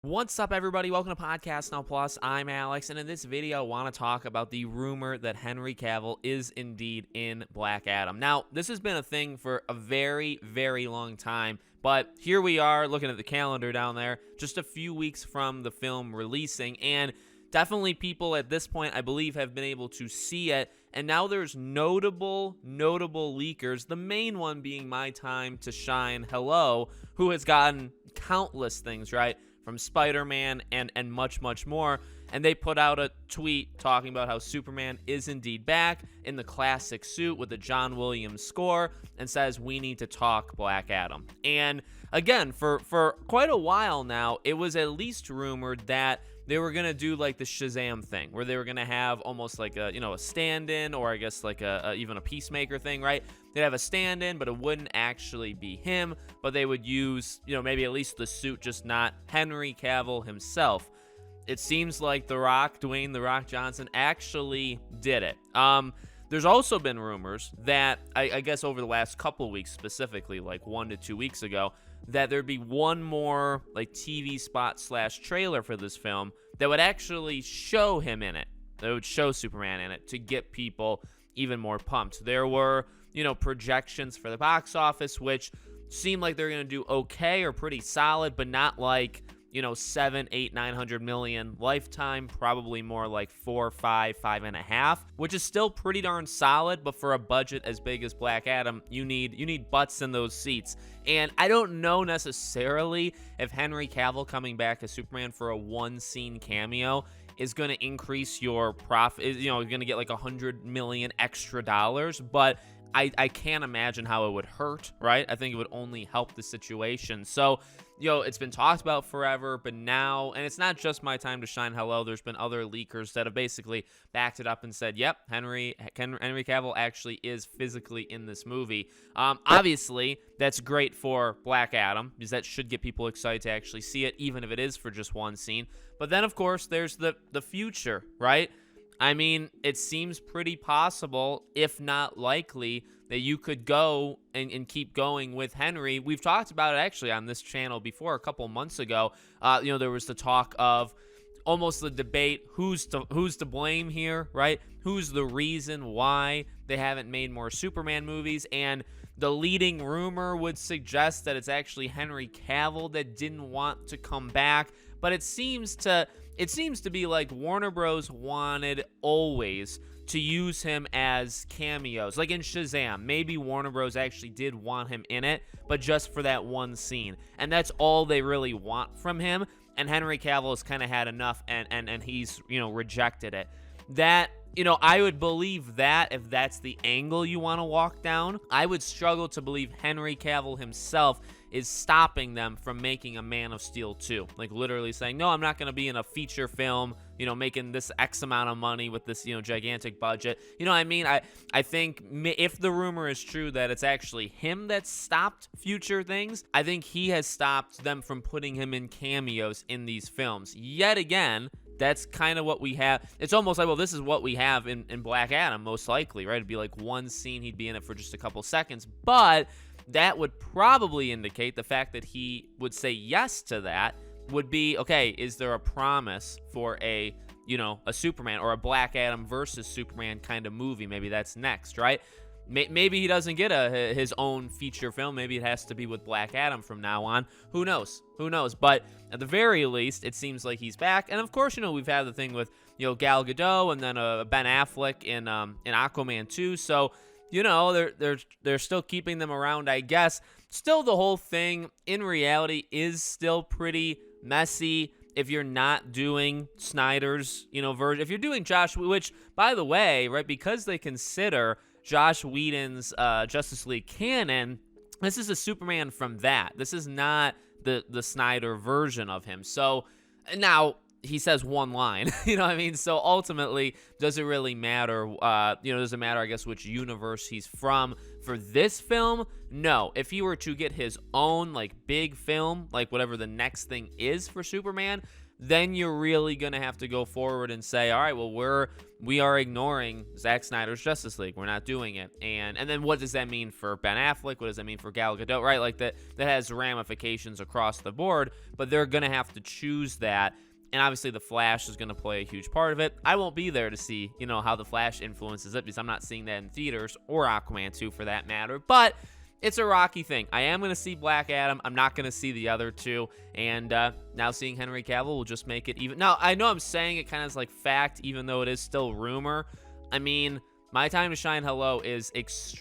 What's up, everybody? Welcome to Podcast Now Plus. I'm Alex, and in this video, I want to talk about the rumor that Henry Cavill is indeed in Black Adam. Now, this has been a thing for a very, very long time, but here we are looking at the calendar down there, just a few weeks from the film releasing, and definitely people at this point, I believe, have been able to see it, and now there's notable leakers, the main one being My Time to Shine Hello, who has gotten countless things, right? From Spider-Man and much more, and they put out a tweet talking about how Superman is indeed back in the classic suit with the John Williams score, and says we need to talk Black Adam. And again, for quite a while now, it was at least rumored that they were gonna do like the Shazam thing, where they were gonna have almost like a a stand-in, or I guess like even a Peacemaker thing, right? They'd have a stand-in, but it wouldn't actually be him, but they would use maybe at least the suit, just not Henry Cavill himself. It seems like The Rock, Dwayne "The Rock" Johnson, actually did it. There's also been rumors that I guess over the last couple weeks, specifically like 1 to 2 weeks ago, that there'd be one more like TV spot / trailer for this film that would actually show him in it. That would show Superman in it to get people even more pumped. There were, projections for the box office, which seemed like they're going to do okay or pretty solid, but not like, 7, 8, 900 million lifetime, probably more like 4, 5, 5.5, which is still pretty darn solid. But for a budget as big as Black Adam, you need butts in those seats. And I don't know necessarily if Henry Cavill coming back as Superman for a one-scene cameo is going to increase your profit. You're going to get like $100 million extra dollars, but I can't imagine how it would hurt, right? I think it would only help the situation. So, it's been talked about forever, but now, and it's not just My Time to Shine Hello, there's been other leakers that have basically backed it up and said, yep, Henry Cavill actually is physically in this movie. Obviously, that's great for Black Adam, because that should get people excited to actually see it, even if it is for just one scene. But then, of course, there's the future, right? I mean, it seems pretty possible, if not likely, that you could go and keep going with Henry. We've talked about it actually on this channel before, a couple months ago. There was the talk of almost the debate, who's to blame here, right? Who's the reason why they haven't made more Superman movies? And the leading rumor would suggest that it's actually Henry Cavill that didn't want to come back. But it seems to be like Warner Bros. Wanted always to use him as cameos. Like in Shazam, maybe Warner Bros. Actually did want him in it, but just for that one scene. And that's all they really want from him. And Henry Cavill has kind of had enough, and he's, rejected it. That, I would believe that if that's the angle you want to walk down. I would struggle to believe Henry Cavill himself is stopping them from making a Man of Steel 2. Like literally saying, no, I'm not going to be in a feature film, making this X amount of money with this, gigantic budget. I think if the rumor is true that it's actually him that stopped future things, I think he has stopped them from putting him in cameos in these films. Yet again, that's kind of what we have. It's almost like, well, this is what we have in Black Adam, most likely, right? It'd be like one scene, he'd be in it for just a couple seconds. But that would probably indicate the fact that he would say yes to that would be, okay, is there a promise for a Superman or a Black Adam versus Superman kind of movie? Maybe that's next, right? Maybe he doesn't get his own feature film. Maybe it has to be with Black Adam from now on. Who knows? But at the very least, it seems like he's back. And of course, we've had the thing with Gal Gadot, and then Ben Affleck in Aquaman 2. So they're still keeping them around, I guess. Still, the whole thing in reality is still pretty messy. If you're not doing Snyder's version, if you're doing Josh, which by the way, right, because they consider Josh Whedon's Justice League canon, this is a Superman from that. This is not the Snyder version of him. So now he says one line, So ultimately, does it really matter? Does it matter, I guess, which universe he's from for this film? No. If he were to get his own, like, big film, like whatever the next thing is for Superman, then you're really going to have to go forward and say, all right, well, we are ignoring Zack Snyder's Justice League. We're not doing it. And then what does that mean for Ben Affleck? What does that mean for Gal Gadot, right? Like that has ramifications across the board, but they're going to have to choose that. And obviously, The Flash is going to play a huge part of it. I won't be there to see, how The Flash influences it because I'm not seeing that in theaters, or Aquaman 2 for that matter. But it's a rocky thing. I am going to see Black Adam. I'm not going to see the other two. And now seeing Henry Cavill will just make it even. Now, I know I'm saying it kind of as like fact, even though it is still rumor. I mean, My Time to Shine Hello is it's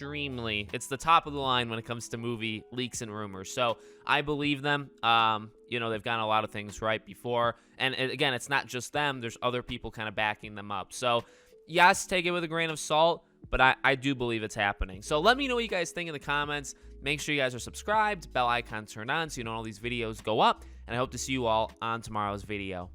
the top of the line when it comes to movie leaks and rumors. So I believe them. They've gotten a lot of things right before. And again, it's not just them. There's other people kind of backing them up. So yes, take it with a grain of salt, but I do believe it's happening. So let me know what you guys think in the comments. Make sure you guys are subscribed, bell icon turned on so you know all these videos go up. And I hope to see you all on tomorrow's video.